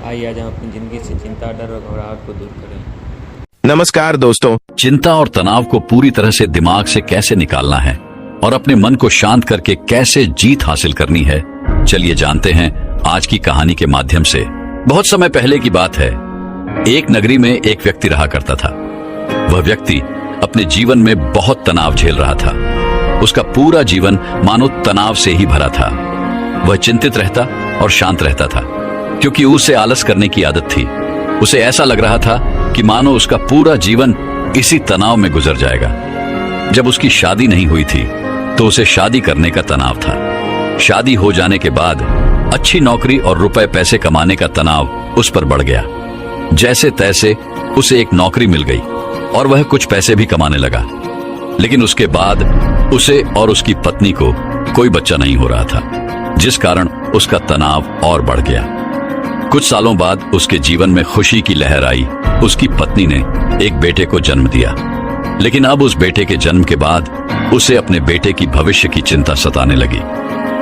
आइए आज हम अपनी जिंदगी से चिंता, डर और घबराहट को दूर करें। नमस्कार दोस्तों। चिंता और तनाव को पूरी तरह से दिमाग से कैसे निकालना है और अपने मन को शांत करके कैसे जीत हासिल करनी है, चलिए जानते हैं आज की कहानी के माध्यम से। बहुत समय पहले की बात है। एक नगरी में एक व्यक्ति रहा करता था। वह व्यक्ति अपने जीवन में बहुत तनाव झेल रहा था। उसका पूरा जीवन मानो तनाव से ही भरा था। वह चिंतित रहता और शांत रहता था क्योंकि उसे आलस करने की आदत थी। उसे ऐसा लग रहा था कि मानो उसका पूरा जीवन इसी तनाव में गुजर जाएगा। जब उसकी शादी नहीं हुई थी तो उसे शादी करने का तनाव था। शादी हो जाने के बाद अच्छी नौकरी और रुपए पैसे कमाने का तनाव उस पर बढ़ गया। जैसे तैसे उसे एक नौकरी मिल गई और वह कुछ पैसे भी कमाने लगा। लेकिन उसके बाद उसे और उसकी पत्नी को कोई बच्चा नहीं हो रहा था, जिस कारण उसका तनाव और बढ़ गया। कुछ सालों बाद उसके जीवन में खुशी की लहर आई। उसकी पत्नी ने एक बेटे को जन्म दिया। लेकिन अब उस बेटे के जन्म के बाद उसे अपने बेटे की भविष्य की चिंता सताने लगी।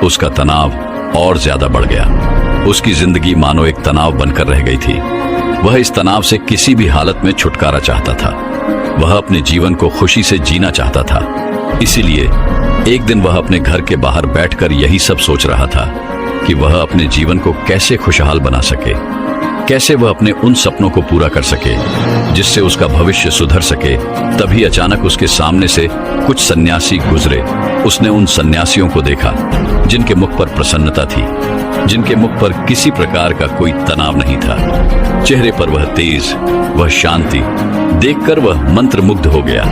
उसका तनाव और ज्यादा बढ़ गया। उसकी जिंदगी मानो एक तनाव बनकर रह गई थी। वह इस तनाव से किसी भी हालत में छुटकारा चाहता था। वह अपने जीवन को खुशी से जीना चाहता था। इसीलिए एक दिन वह अपने घर के बाहर बैठकर यही सब सोच रहा था कि वह अपने जीवन को कैसे खुशहाल बना सके, कैसे वह अपने उन सपनों को पूरा कर सके जिससे उसका भविष्य सुधर सके। तभी अचानक उसके सामने से कुछ सन्यासी गुजरे। उसने उन सन्यासियों को देखा जिनके मुख पर प्रसन्नता थी, जिनके मुख पर किसी प्रकार का कोई तनाव नहीं था। चेहरे पर वह तेज, वह शांति देखकर वह मंत्रमुग्ध हो गया।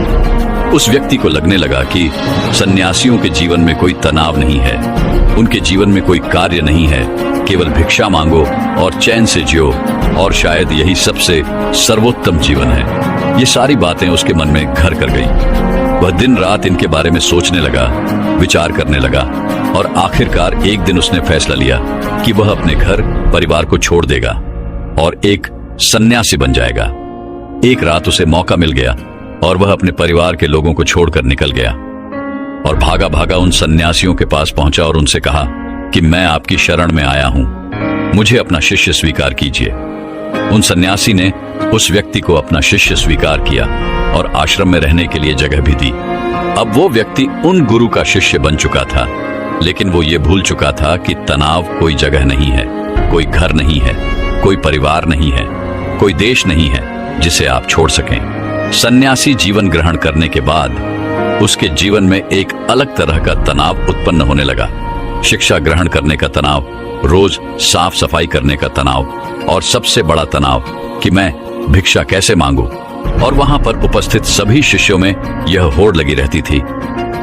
उस व्यक्ति को लगने लगा कि सन्यासियों के जीवन में कोई तनाव नहीं है, उनके जीवन में कोई कार्य नहीं है, केवल भिक्षा मांगो और चैन से जियो, और शायद यही सबसे सर्वोत्तम जीवन है। ये सारी बातें उसके मन में घर कर गई। वह दिन रात इनके बारे में सोचने लगा, विचार करने लगा और आखिरकार एक दिन उसने फैसला लिया कि वह अपने घर परिवार को छोड़ देगा और एक सन्यासी बन जाएगा। एक रात उसे मौका मिल गया और वह अपने परिवार के लोगों को छोड़कर निकल गया और भागा भागा उन सन्यासियों के पास पहुंचा और उनसे कहा कि मैं आपकी शरण में आया हूं, मुझे अपना शिष्य स्वीकार कीजिए। उन सन्यासी ने उस व्यक्ति को अपना शिष्य स्वीकार किया और आश्रम में रहने के लिए जगह भी दी। अब वो व्यक्ति उन गुरु का शिष्य बन चुका था, लेकिन वो ये भूल चुका था कि तनाव कोई जगह नहीं है, कोई घर नहीं है, कोई परिवार नहीं है, कोई देश नहीं है जिसे आप छोड़ सकें। सन्यासी जीवन ग्रहण करने के बाद उसके जीवन में एक अलग तरह का तनाव उत्पन्न होने लगा। शिक्षा ग्रहण करने का तनाव, रोज साफ सफाई करने का तनाव और सबसे बड़ा तनाव कि मैं भिक्षा कैसे मांगू। और वहां पर उपस्थित सभी शिष्यों में यह होड़ लगी रहती थी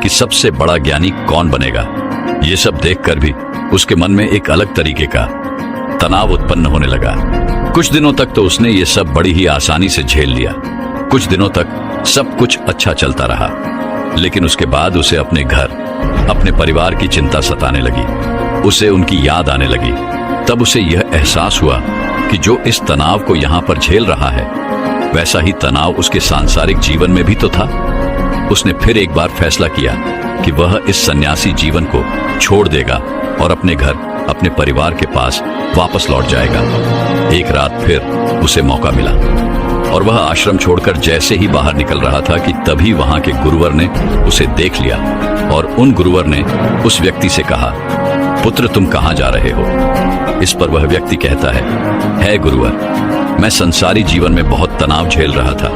कि सबसे बड़ा ज्ञानी कौन बनेगा। ये सब देखकर भी उसके मन में एक अलग तरीके का तनाव उत्पन्न होने लगा। कुछ दिनों तक तो उसने ये सब बड़ी ही आसानी से झेल लिया। कुछ दिनों तक सब कुछ अच्छा चलता रहा, लेकिन उसके बाद उसे अपने घर, अपने परिवार की चिंता सताने लगी। उसे उनकी याद आने लगी। तब उसे यह एहसास हुआ कि जो इस तनाव को यहाँ पर झेल रहा है, वैसा ही तनाव उसके सांसारिक जीवन में भी तो था। उसने फिर एक बार फैसला किया कि वह इस सन्यासी जीवन को छोड़ देगा और अपने घर, अपने परिवार के पास वापस लौट जाएगा। एक रात फिर उसे मौका मिला और वह आश्रम छोड़कर जैसे ही बाहर निकल रहा था कि तभी वहां के गुरुवर ने उसे देख लिया और उन गुरुवर ने उस व्यक्ति से कहा, पुत्र तुम कहां जा रहे हो? इस पर वह व्यक्ति कहता है गुरुवर, मैं संसारी जीवन में बहुत तनाव झेल रहा था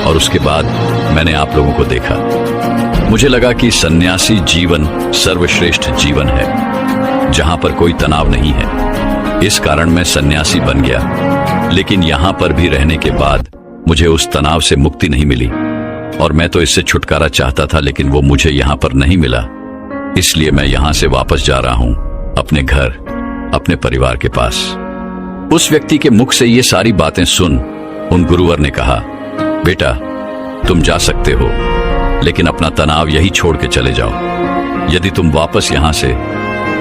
और उसके बाद मैंने आप लोगों को देखा। मुझे लगा कि सन्यासी जीवन सर्वश्रेष्ठ जीवन है जहां पर कोई तनाव नहीं है। इस कारण मैं सन्यासी बन गया। लेकिन यहां पर भी रहने के बाद मुझे उस तनाव से मुक्ति नहीं मिली और मैं तो इससे छुटकारा चाहता था, लेकिन वो मुझे यहाँ पर नहीं मिला। इसलिए मैं यहाँ से वापस जा रहा हूँ अपने घर, अपने परिवार के पास। उस व्यक्ति के मुख से ये सारी बातें सुन उन गुरुवर ने कहा, बेटा तुम जा सकते हो, लेकिन अपना तनाव यही छोड़ के चले जाओ। यदि तुम वापस यहाँ से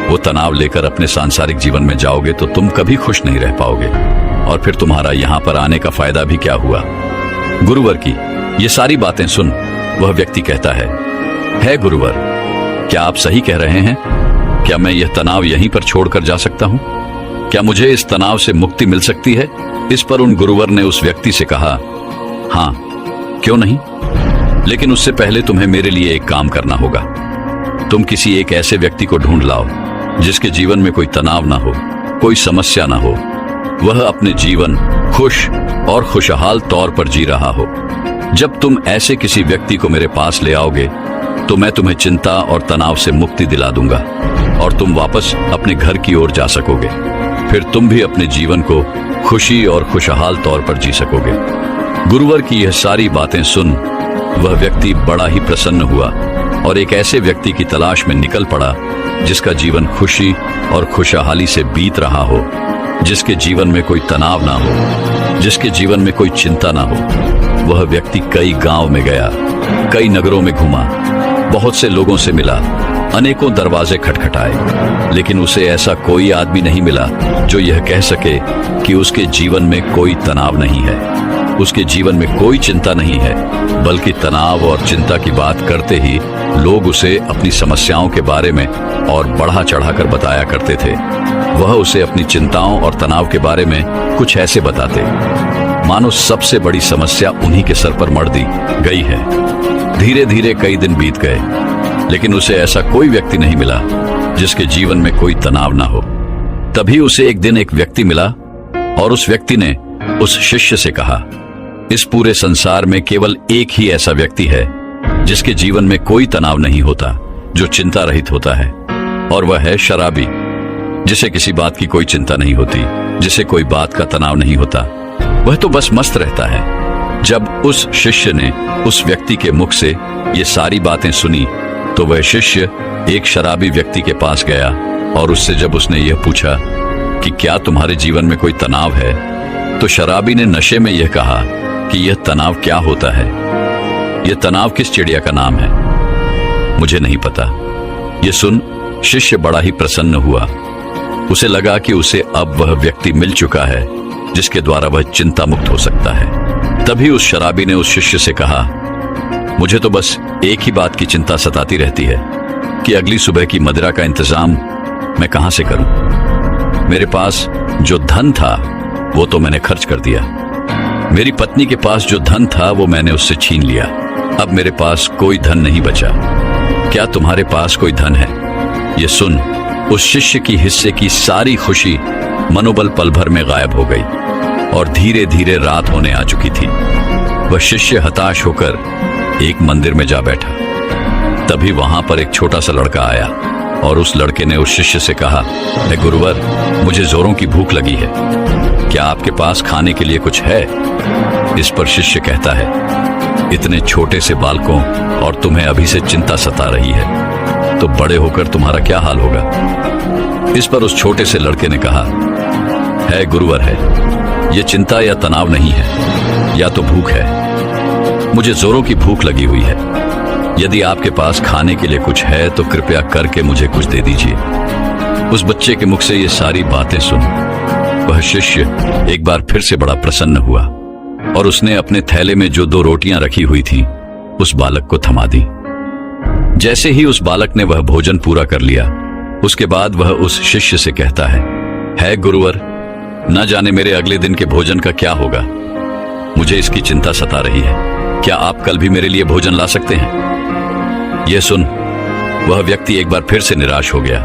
वो तनाव लेकर अपने सांसारिक जीवन में जाओगे तो तुम कभी खुश नहीं रह पाओगे और फिर तुम्हारा यहाँ पर आने का फायदा भी क्या हुआ। गुरुवर की ये सारी बातें सुन वह व्यक्ति कहता है गुरुवर, क्या आप सही कह रहे हैं? क्या मैं यह तनाव यहीं पर छोड़कर जा सकता हूँ? क्या मुझे इस तनाव से मुक्ति मिल सकती है? इस पर उन गुरुवर ने उस व्यक्ति से कहा, हाँ, क्यों नहीं, लेकिन उससे पहले तुम्हें मेरे लिए एक काम करना होगा। तुम किसी एक ऐसे व्यक्ति को ढूंढ लाओ जिसके जीवन में कोई तनाव ना हो, कोई समस्या ना हो, वह अपने जीवन खुश और खुशहाल तौर पर जी रहा हो। जब तुम ऐसे किसी व्यक्ति को मेरे पास ले आओगे तो मैं तुम्हें चिंता और तनाव से मुक्ति दिला दूंगा और तुम वापस अपने घर की ओर जा सकोगे। फिर तुम भी अपने जीवन को खुशी और खुशहाल तौर पर जी सकोगे। गुरुवर की यह सारी बातें सुन वह व्यक्ति बड़ा ही प्रसन्न हुआ और एक ऐसे व्यक्ति की तलाश में निकल पड़ा जिसका जीवन खुशी और खुशहाली से बीत रहा हो, जिसके जीवन में कोई तनाव ना हो, जिसके जीवन में कोई चिंता ना हो। वह व्यक्ति कई गांव में गया, कई नगरों में घूमा, बहुत से लोगों से मिला, अनेकों दरवाजे खटखटाए, लेकिन उसे ऐसा कोई आदमी नहीं मिला जो यह कह सके कि उसके जीवन में कोई तनाव नहीं है, उसके जीवन में कोई चिंता नहीं है। बल्कि तनाव और चिंता की बात करते ही लोग उसे अपनी समस्याओं के बारे में और बढ़ा चढ़ाकर बताया करते थे। वह उसे अपनी चिंताओं और तनाव के बारे में कुछ ऐसे बताते मानो सबसे बड़ी समस्या उन्हीं के सर पर मढ़ दी गई है। धीरे धीरे कई दिन बीत गए, लेकिन उसे ऐसा कोई व्यक्ति नहीं मिला जिसके जीवन में कोई तनाव ना हो। तभी उसे एक दिन एक व्यक्ति मिला और उस व्यक्ति ने उस शिष्य से कहा, इस पूरे संसार में केवल एक ही ऐसा व्यक्ति है जिसके जीवन में कोई तनाव नहीं होता, जो चिंता रहित होता है, और वह है शराबी, जिसे किसी बात की कोई चिंता नहीं होती, जिसे कोई बात का तनाव नहीं होता, वह तो बस मस्त रहता है। जब उस शिष्य ने उस व्यक्ति के मुख से ये सारी बातें सुनी तो वह शिष्य एक शराबी व्यक्ति के पास गया और उससे जब उसने यह पूछा कि क्या तुम्हारे जीवन में कोई तनाव है, तो शराबी ने नशे में यह कहा कि यह तनाव क्या होता है, यह तनाव किस चिड़िया का नाम है, मुझे नहीं पता। यह सुन शिष्य बड़ा ही प्रसन्न हुआ। उसे लगा कि उसे अब वह व्यक्ति मिल चुका है जिसके द्वारा वह चिंता मुक्त हो सकता है। तभी उस शराबी ने उस शिष्य से कहा, मुझे तो बस एक ही बात की चिंता सताती रहती है कि अगली सुबह की मदिरा का इंतजाम मैं कहां से करूं। मेरे पास जो धन था वो तो मैंने खर्च कर दिया, मेरी पत्नी के पास जो धन था वो मैंने उससे छीन लिया, अब मेरे पास कोई धन नहीं बचा। क्या तुम्हारे पास कोई धन है? ये सुन उस शिष्य की हिस्से की सारी खुशी मनोबल पल भर में गायब हो गई और धीरे धीरे रात होने आ चुकी थी। वह शिष्य हताश होकर एक मंदिर में जा बैठा। तभी वहां पर एक छोटा सा लड़का आया और उस लड़के ने उस शिष्य से कहा, हे गुरुवर, मुझे जोरों की भूख लगी है, क्या आपके पास खाने के लिए कुछ है? इस पर शिष्य कहता है, इतने छोटे से बालकों और तुम्हें अभी से चिंता सता रही है तो बड़े होकर तुम्हारा क्या हाल होगा। इस पर उस छोटे से लड़के ने कहा, है गुरुवर है, ये चिंता या तनाव नहीं है, या तो भूख है, मुझे जोरों की भूख लगी हुई है। यदि आपके पास खाने के लिए कुछ है तो कृपया करके मुझे कुछ दे दीजिए। उस बच्चे के मुख से ये सारी बातें सुन वह शिष्य एक बार फिर से बड़ा प्रसन्न हुआ और उसने अपने थैले में जो 2 रोटियां रखी हुई थी उस बालक को थमा दी। जैसे ही उस बालक ने वह भोजन पूरा कर लिया, उसके बाद वह उस शिष्य से कहता है गुरुवर, न जाने मेरे अगले दिन के भोजन का क्या होगा, मुझे इसकी चिंता सता रही है, क्या आप कल भी मेरे लिए भोजन ला सकते हैं? यह सुन वह व्यक्ति एक बार फिर से निराश हो गया।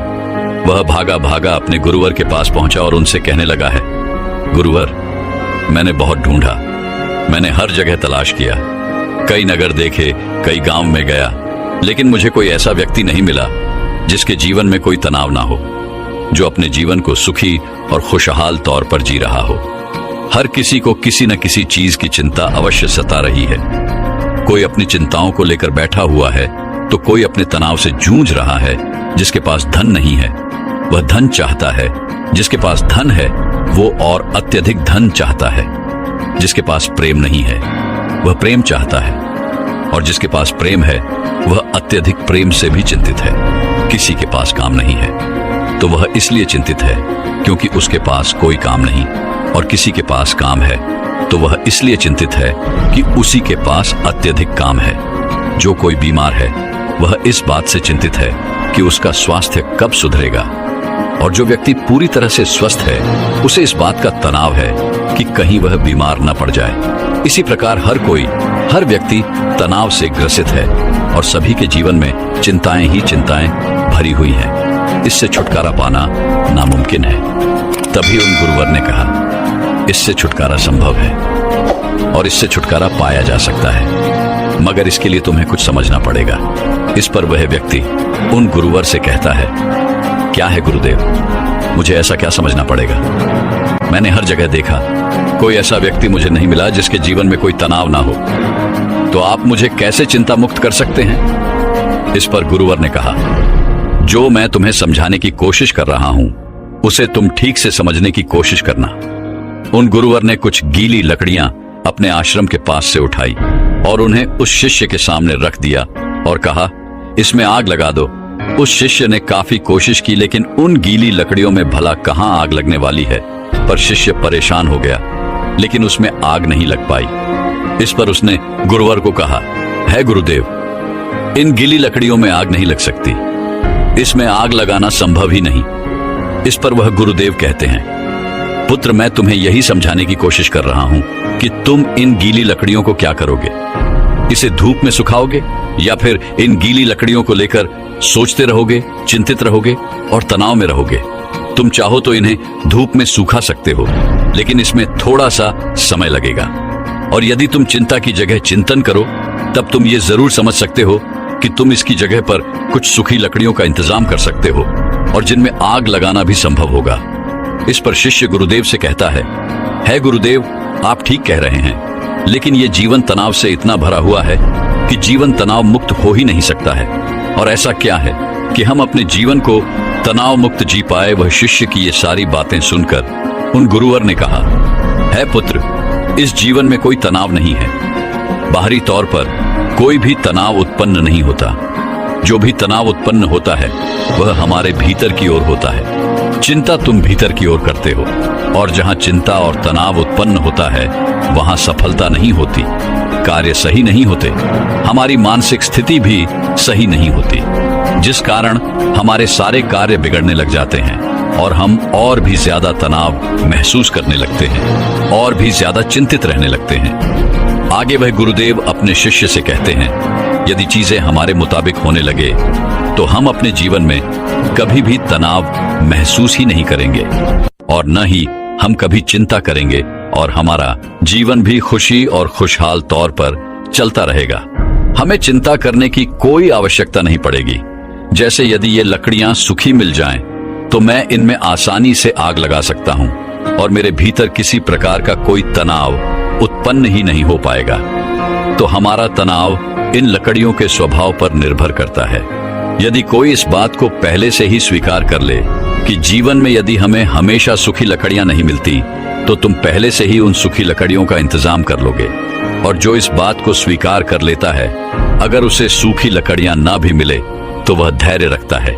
वह भागा भागा अपने गुरुवर के पास पहुंचा और उनसे कहने लगा है, गुरुवर, मैंने बहुत ढूंढा, मैंने हर जगह तलाश किया, कई नगर देखे, कई गांव में गया, लेकिन मुझे कोई ऐसा व्यक्ति नहीं मिला जिसके जीवन में कोई तनाव ना हो, जो अपने जीवन को सुखी और खुशहाल तौर पर जी रहा हो। हर किसी को किसी न किसी चीज की चिंता अवश्य सता रही है। कोई अपनी चिंताओं को लेकर बैठा हुआ है तो कोई अपने तनाव से जूझ रहा है। जिसके पास धन नहीं है वह धन चाहता है, जिसके पास धन है वो और अत्यधिक धन चाहता है। जिसके पास प्रेम नहीं है वह प्रेम चाहता है, और जिसके पास प्रेम है वह अत्यधिक प्रेम से भी चिंतित है। किसी के पास काम नहीं है तो वह इसलिए चिंतित है क्योंकि उसके पास कोई काम नहीं, और किसी के पास काम है तो वह इसलिए चिंतित है कि उसी के पास अत्यधिक काम है। जो कोई बीमार है वह इस बात से चिंतित है कि उसका स्वास्थ्य कब सुधरेगा। और जो व्यक्ति पूरी तरह से स्वस्थ है उसे इस बात का तनाव है कि कहीं वह बीमार न पड़ जाए। इसी प्रकार हर व्यक्ति तनाव से ग्रसित है और सभी के जीवन में चिंताएं ही चिंताएं भरी हुई हैं। इससे छुटकारा पाना नामुमकिन है। तभी उन गुरुवर ने कहा, इससे छुटकारा संभव है और इससे छुटकारा पाया जा सकता है, मगर इसके लिए तुम्हें कुछ समझना पड़ेगा। इस पर वह व्यक्ति उन गुरुवर से कहता है, क्या है गुरुदेव, मुझे ऐसा क्या समझना पड़ेगा? मैंने हर जगह देखा, कोई ऐसा व्यक्ति मुझे नहीं मिला जिसके जीवन में कोई तनाव ना हो, तो आप मुझे कैसे चिंता मुक्त कर सकते हैं? इस पर गुरुवर ने कहा, जो मैं तुम्हें समझाने की कोशिश कर रहा हूं उसे तुम ठीक से समझने की कोशिश करना। उन गुरुवर ने कुछ गीली लकड़ियां अपने आश्रम के पास से उठाई और उन्हें उस शिष्य के सामने रख दिया और कहा, इसमें आग लगा दो। उस शिष्य ने काफी कोशिश की, लेकिन उन गीली लकड़ियों में भला कहां आग लगने वाली है। पर शिष्य परेशान हो गया, लेकिन उसमें आग नहीं लग पाई। इस पर उसने गुरुवर को कहा, है गुरुदेव, इन गीली लकड़ियों में आग नहीं लग सकती, इसमें आग लगाना संभव ही नहीं। इस पर वह गुरुदेव कहते हैं, पुत्र, मैं तुम्हें यही समझाने की कोशिश कर रहा हूं कि तुम इन गीली लकड़ियों को क्या करोगे? इसे धूप में सुखाओगे या फिर इन गीली लकड़ियों को लेकर सोचते रहोगे, चिंतित रहोगे और तनाव में रहोगे? तुम चाहो तो इन्हें धूप में सूखा सकते हो, लेकिन इसमें थोड़ा सा समय लगेगा। और यदि तुम चिंता की जगह चिंतन करो, तब तुम ये जरूर समझ सकते हो कि तुम इसकी जगह पर कुछ सूखी लकड़ियों का इंतजाम कर सकते हो और जिनमें आग लगाना भी संभव होगा। इस पर शिष्य गुरुदेव से कहता है गुरुदेव, आप ठीक कह रहे हैं, लेकिन ये जीवन तनाव से इतना भरा हुआ है कि जीवन तनाव मुक्त हो ही नहीं सकता है। और ऐसा क्या है कि हम अपने जीवन को तनाव मुक्त जी पाए? वह शिष्य की ये सारी बातें सुनकर उन गुरुवर ने कहा, है पुत्र, इस जीवन में कोई तनाव नहीं है। बाहरी तौर पर कोई भी तनाव उत्पन्न नहीं होता। जो भी तनाव उत्पन्न होता है वह हमारे भीतर की ओर होता है। चिंता तुम भीतर की ओर करते हो, और जहां चिंता और तनाव उत्पन्न होता है वहां सफलता नहीं होती, कार्य सही नहीं होते, हमारी मानसिक स्थिति भी सही नहीं होती, जिस कारण हमारे सारे कार्य बिगड़ने लग जाते हैं और हम और भी ज्यादा तनाव महसूस करने लगते हैं और भी ज्यादा चिंतित रहने लगते हैं। आगे वह गुरुदेव अपने शिष्य से कहते हैं, यदि चीजें हमारे मुताबिक होने लगे तो हम अपने जीवन में कभी भी तनाव महसूस ही नहीं करेंगे और न ही हम कभी चिंता करेंगे, और हमारा जीवन भी खुशी और खुशहाल तौर पर चलता रहेगा। हमें चिंता करने की कोई आवश्यकता नहीं पड़ेगी। जैसे यदि ये लकड़ियां सूखी मिल जाएं, तो मैं इनमें आसानी से आग लगा सकता हूं और मेरे भीतर किसी प्रकार का कोई तनाव उत्पन्न ही नहीं हो पाएगा। तो हमारा तनाव इन लकड़ियों के स्वभाव पर निर्भर करता है। यदि कोई इस बात को पहले से ही स्वीकार कर ले कि जीवन में यदि हमें हमेशा सूखी लकड़ियां नहीं मिलती, तो तुम पहले से ही उन सूखी लकड़ियों का इंतजाम कर लोगे। और जो इस बात को स्वीकार कर लेता है, अगर उसे सूखी लकड़ियां ना भी मिले तो वह धैर्य रखता है,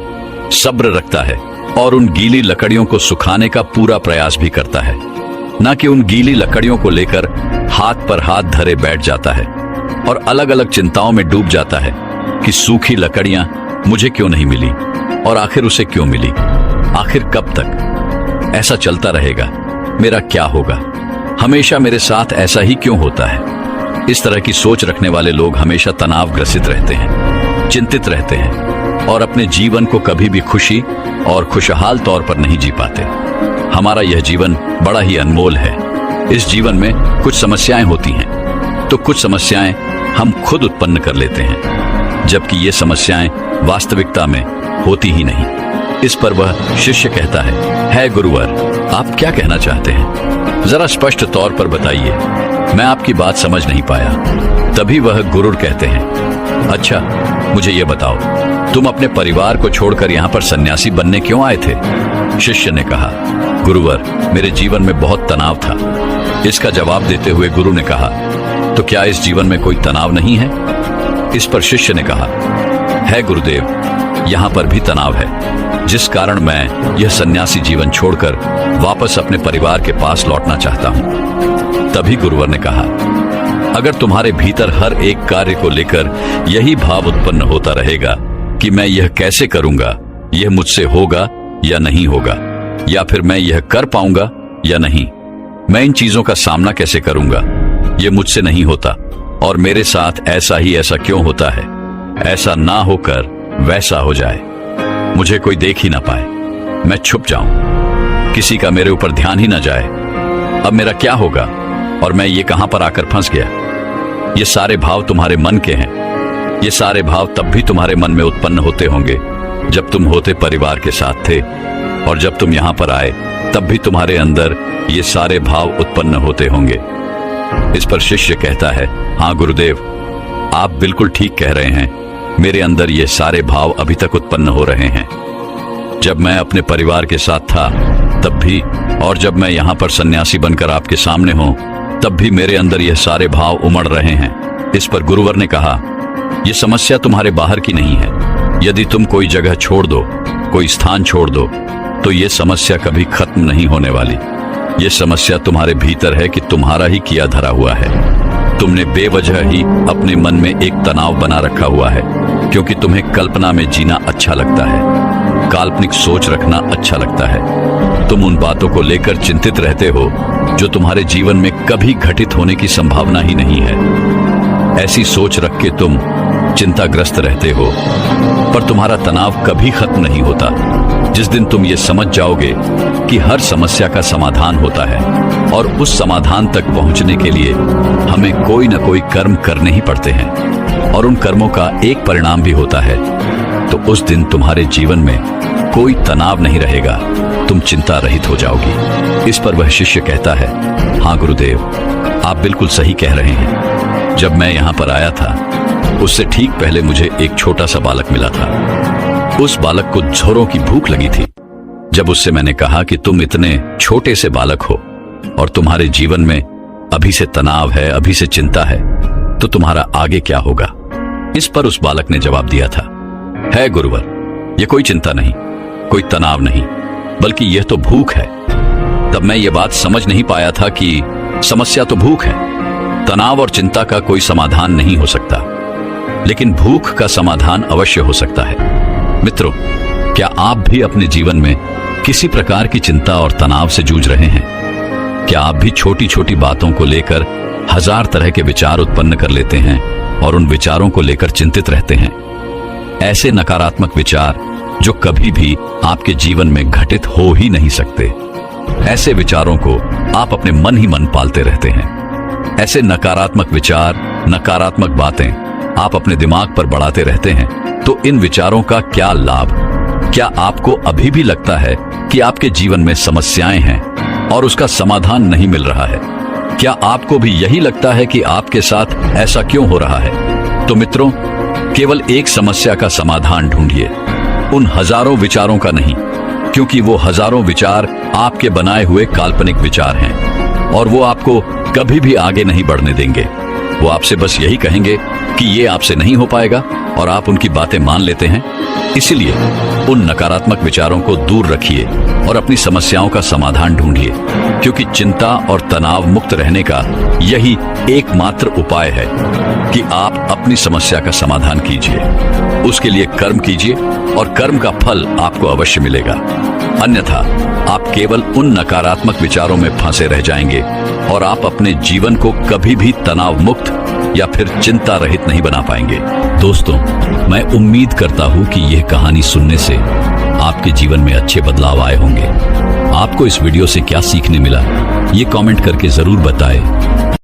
सब्र रखता है और उन गीली लकड़ियों को सुखाने का पूरा प्रयास भी करता है, न कि उन गीली लकड़ियों को लेकर हाथ पर हाथ धरे बैठ जाता है और अलग अलग चिंताओं में डूब जाता है कि सूखी लकड़ियां मुझे क्यों नहीं मिली और आखिर उसे क्यों मिली, आखिर कब तक ऐसा चलता रहेगा, मेरा क्या होगा, हमेशा मेरे साथ ऐसा ही क्यों होता है। इस तरह की सोच रखने वाले लोग हमेशा तनावग्रसित रहते हैं, चिंतित रहते हैं और अपने जीवन को कभी भी खुशी और खुशहाल तौर पर नहीं जी पाते। हमारा यह जीवन बड़ा ही अनमोल है। इस जीवन में कुछ समस्याएं होती हैं, तो कुछ समस्याएं हम खुद उत्पन्न कर लेते हैं, जबकि ये समस्याएं वास्तविकता में होती ही नहीं। इस पर वह शिष्य कहता है गुरुवर, आप क्या कहना चाहते हैं? जरा स्पष्ट तौर पर बताइए, मैं आपकी बात समझ नहीं पाया। तभी वह गुरुर कहते हैं, अच्छा मुझे ये बताओ, तुम अपने परिवार को छोड़कर यहाँ पर सन्यासी बनने क्यों आए थे? शिष्य ने कहा, गुरुवर, मेरे जीवन में बहुत तनाव था। इसका जवाब देते हुए गुरु ने कहा, तो क्या इस जीवन में कोई तनाव नहीं है? इस पर शिष्य ने कहा, है गुरुदेव, यहाँ पर भी तनाव है, जिस कारण मैं यह सन्यासी जीवन छोड़कर वापस अपने परिवार के पास लौटना चाहता हूँ। तभी गुरुवर ने कहा, अगर तुम्हारे भीतर हर एक कार्य को लेकर यही भाव उत्पन्न होता रहेगा कि मैं यह कैसे करूंगा, यह मुझसे होगा या नहीं होगा, या फिर मैं यह कर पाऊंगा या नहीं, मैं इन चीजों का सामना कैसे करूंगा, ये मुझसे नहीं होता, और मेरे साथ ऐसा क्यों होता है, ऐसा ना होकर वैसा हो जाए, मुझे कोई देख ही ना पाए, मैं छुप जाऊं, किसी का मेरे ऊपर ध्यान ही ना जाए, अब मेरा क्या होगा, और मैं ये कहां पर आकर फंस गया। ये सारे भाव तुम्हारे मन के हैं। ये सारे भाव तब भी तुम्हारे मन में उत्पन्न होते होंगे जब तुम होते परिवार के साथ थे, और जब तुम यहां पर आए तब भी तुम्हारे अंदर ये सारे भाव उत्पन्न होते होंगे। इस पर शिष्य कहता है, हाँ गुरुदेव, आप बिल्कुल ठीक कह रहे हैं, मेरे अंदर ये सारे भाव अभी तक उत्पन्न हो रहे हैं। जब मैं अपने परिवार के साथ था तब भी, और जब मैं यहाँ पर सन्यासी बनकर आपके सामने हूँ तब भी मेरे अंदर ये सारे भाव उमड़ रहे हैं। इस पर गुरुवर ने कहा, ये समस्या तुम्हारे बाहर की नहीं है। यदि तुम कोई जगह छोड़ दो, कोई स्थान छोड़ दो, तो ये समस्या कभी खत्म नहीं होने वाली। ये समस्या तुम्हारे भीतर है कि तुम्हारा ही किया धरा हुआ है। तुमने बेवजह ही अपने मन में एक तनाव बना रखा हुआ है, क्योंकि तुम्हें कल्पना में जीना अच्छा लगता है, काल्पनिक सोच रखना अच्छा लगता है। तुम उन बातों को लेकर चिंतित रहते हो जो तुम्हारे जीवन में कभी घटित होने की संभावना ही नहीं है। ऐसी सोच रख के तुम चिंताग्रस्त रहते हो, पर तुम्हारा तनाव कभी खत्म नहीं होता। जिस दिन तुम ये समझ जाओगे कि हर समस्या का समाधान होता है, और उस समाधान तक पहुंचने के लिए हमें कोई न कोई कर्म करने ही पड़ते हैं, और उन कर्मों का एक परिणाम भी होता है, तो उस दिन तुम्हारे जीवन में कोई तनाव नहीं रहेगा, तुम चिंता रहित हो जाओगी। इस पर वह शिष्य कहता है, हाँ गुरुदेव, आप बिल्कुल सही कह रहे हैं। जब मैं यहाँ पर आया था उससे ठीक पहले मुझे एक छोटा सा बालक मिला था। उस बालक को झोरों की भूख लगी थी। जब उससे मैंने कहा कि तुम इतने छोटे से बालक हो और तुम्हारे जीवन में अभी से तनाव है, अभी से चिंता है, तो तुम्हारा आगे क्या होगा। इस पर उस बालक ने जवाब दिया था, है गुरुवर, ये कोई चिंता नहीं, कोई तनाव नहीं, बल्कि यह तो भूख है। तब मैं ये बात समझ नहीं पाया था कि समस्या तो भूख है, तनाव और चिंता का कोई समाधान नहीं हो सकता, लेकिन भूख का समाधान अवश्य हो सकता है। मित्रों, क्या आप भी अपने जीवन में किसी प्रकार की चिंता और तनाव से जूझ रहे हैं? क्या आप भी छोटी छोटी बातों को लेकर हजार तरह के विचार उत्पन्न कर लेते हैं और उन विचारों को लेकर चिंतित रहते हैं? ऐसे नकारात्मक विचार जो कभी भी आपके जीवन में घटित हो ही नहीं सकते, ऐसे विचारों को आप अपने मन ही मन पालते रहते हैं। ऐसे नकारात्मक विचार, नकारात्मक बातें आप अपने दिमाग पर बढ़ाते रहते हैं, तो इन विचारों का क्या लाभ? क्या आपको अभी भी लगता है कि आपके जीवन में समस्याएं हैं और उसका समाधान नहीं मिल रहा है? क्या आपको भी यही लगता है कि आपके साथ ऐसा क्यों हो रहा है? तो मित्रों, केवल एक समस्या का समाधान ढूंढिए, उन हजारों विचारों का नहीं, क्योंकि वो हजारों विचार आपके बनाए हुए काल्पनिक विचार हैं और वो आपको कभी भी आगे नहीं बढ़ने देंगे। वो आपसे बस यही कहेंगे कि ये आपसे नहीं हो पाएगा, और आप उनकी बातें मान लेते हैं। इसीलिए उन नकारात्मक विचारों को दूर रखिए और अपनी समस्याओं का समाधान ढूंढिए, क्योंकि चिंता और तनाव मुक्त रहने का यही एकमात्र उपाय है कि आप अपनी समस्या का समाधान कीजिए, उसके लिए कर्म कीजिए और कर्म का फल आपको अवश्य मिलेगा। अन्यथा आप केवल उन नकारात्मक विचारों में फंसे रह जाएंगे और आप अपने जीवन को कभी भी तनाव मुक्त या फिर चिंता रहित नहीं बना पाएंगे। दोस्तों, मैं उम्मीद करता हूं कि यह कहानी सुनने से आपके जीवन में अच्छे बदलाव आए होंगे। आपको इस वीडियो से क्या सीखने मिला, ये कमेंट करके जरूर बताएं।